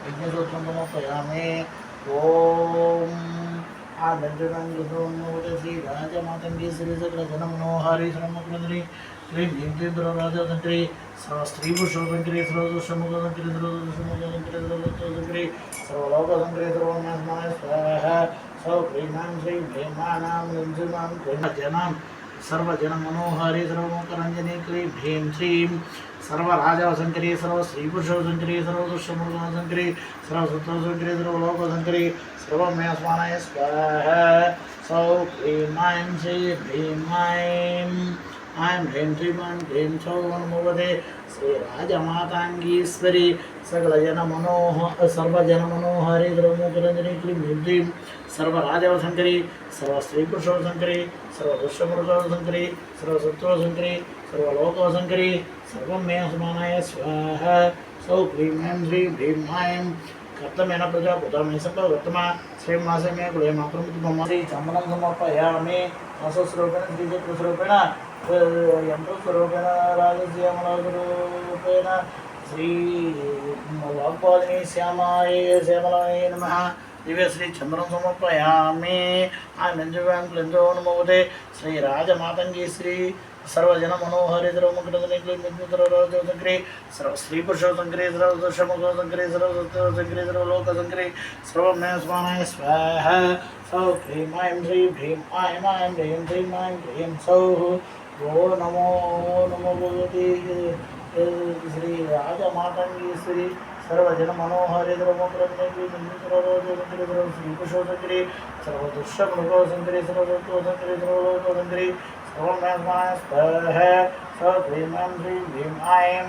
यज्ञसूत्रं समर्पयामि। ॐ आदर्शरङ्गोन्नोद श्रीराजमातङ्गी श्रीसकलजनमनोहारी श्रमकृदरी श्री भीमचन्द्रराजशङ्करी स्त्रीपुरुषोशङ्करी सर्वदोषमुखशङ्करी सर्वदोषमुखशङ्करी सर्वदोषशङ्करी सर्वलोकशङ्करी सर्वनाशनाय स्वाहा। सौक्रीमां श्री भीमानां रञ्जुमां जनां सर्वजनमनोहारी सर्वमुखरञ्जनी क्लीं भीं श्रीं सर्वराजशङ्करी सर्वश्रीपुरुषशङ्करी सर्वदोषमुखशङ्करी सर्वसुत्रशङ्करी सर्वलोकशङ्करी सर्वमे स्वानाय स्वाहा। सौक्रीमां श्री भीमां ऐं ह्रीं श्रीं ऐं क्लीं सौः नमोवते श्रीराजमाताङ्गीश्वरी सर्वजनमनोहारी सर्वमुखरञ्जनी क्लीं ह्रीं सर्वराजशङ्करी सर्वस्त्रीपुरुषशङ्करी सर्वदुष्टपुरुषशङ्करी सर्वसत्त्वशङ्करी सर्वलोकशङ्करी सर्वमे समानाय स्वाहा। सौक्रीं ऐं श्रीं भीं ऐं कर्तमेन प्रजा पुतामि संभवर्तमा श्रीमासे मे कुले मातृमृतमम श्री चन्दनं समर्पयामि। असस्वरूपेण श्रीचक्रस्वरूपेण यन्त्रस्वरूपेण राजस्यमलस्वरूपेण श्री वाग्वादिनी श्यामलाय नमः। दिव्य श्री चंद्रं समर्पयामि। आनंदवां क्लेन्दो नमोते श्री राजमातंगी श्री सर्वजनमनोहारी सर्वमुखरञ्जनी क्लीं मित्रराजशङ्करी सर्वस्त्रीपुरुषशङ्करी सर्वदोषमुखशङ्करी सर्वसत्त्वशङ्करी सर्वलोकशङ्करी सर्वमे स्वानाय स्वाहा। सौक्रीं ऐं श्री भीं ऐं ह्रीं श्रीं ऐं क्लीं सौः नमो भगवती श्री राजमातङ्गीश्वरी सर्वजनमनोहारी सर्वमुखरञ्जनी सर्वराजशङ्करी सर्वश्रीपुरुषशङ्करी सर्वदुष्टमुखशङ्करी सर्वसत्त्वशङ्करी सर्वलोकशङ्करी सर्वमे स्वाहा। सौक्रीं ऐं श्रीं भीं ऐं